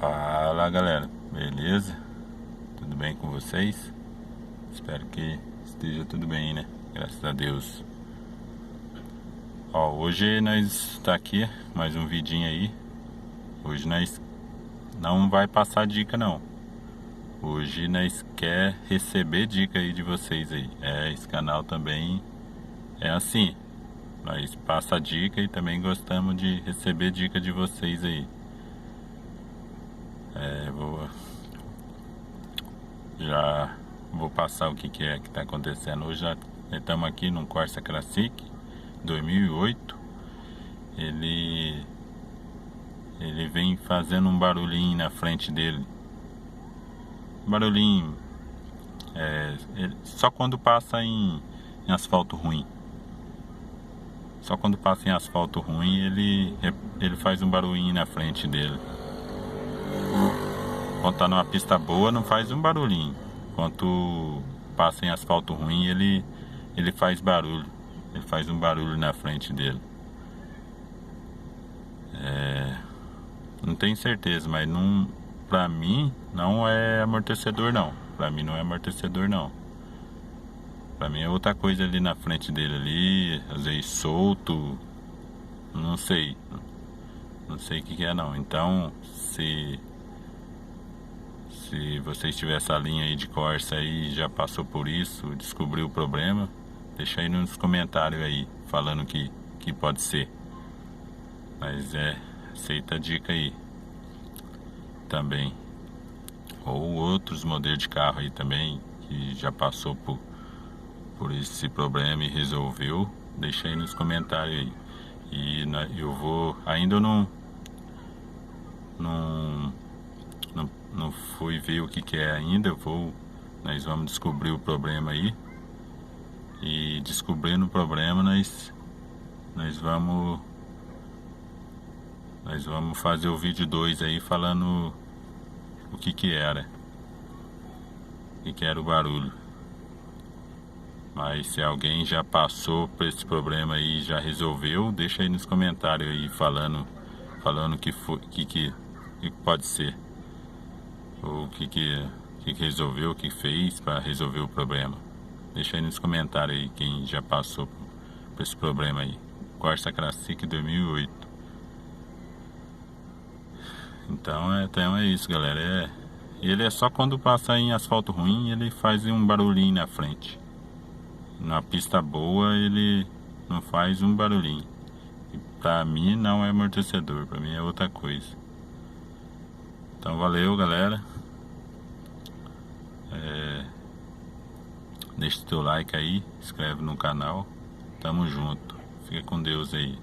Fala galera, beleza? Tudo bem com vocês? Espero que esteja tudo bem, né? Graças a Deus. Ó, hoje nós tá aqui, mais um vidinho aí. Hoje nós não vai passar dica não. Hoje nós quer receber dica aí de vocês aí. Esse canal também é assim. Nós passa dica e também gostamos de receber dica de vocês aí. Já vou passar o que é que está acontecendo hoje. Já estamos aqui num Corsa Classic 2008. Ele vem fazendo um barulhinho na frente dele. Barulhinho só quando passa em asfalto ruim. Só quando passa em asfalto ruim ele faz um barulhinho na frente dele. Quando tá numa pista boa não faz um barulhinho. Quando passa em asfalto ruim ele faz barulho. Ele faz um barulho na frente dele. Não tenho certeza, mas não, pra mim não é amortecedor não. Pra mim não é amortecedor não. Pra mim é outra coisa ali na frente dele ali, às vezes solto. Não sei. Não sei o que é não. Então se vocês tiverem essa linha aí de Corsa aí, já passou por isso, descobriu o problema, deixa aí nos comentários aí, falando que pode ser. Mas aceita a dica aí também. Ou outros modelos de carro aí também, que já passou por esse problema e resolveu, deixa aí nos comentários aí. E eu vou, ainda não fui ver o que é ainda. Nós vamos descobrir o problema aí. E descobrindo o problema nós vamos fazer o vídeo 2 aí falando o que era. O que era o barulho. Mas se alguém já passou por esse problema aí e já resolveu, deixa aí nos comentários aí falando que pode ser. Ou o que resolveu, o que fez para resolver o problema. Deixa aí nos comentários aí quem já passou por esse problema aí. Corsa Classic 2008. Então é isso, galera. Ele é só quando passa em asfalto ruim, ele faz um barulhinho na frente. Na pista boa ele não faz um barulhinho. E pra mim não é amortecedor, pra mim é outra coisa. Então valeu galera. Deixa o teu like aí, inscreve no canal. Tamo junto. Fica com Deus aí.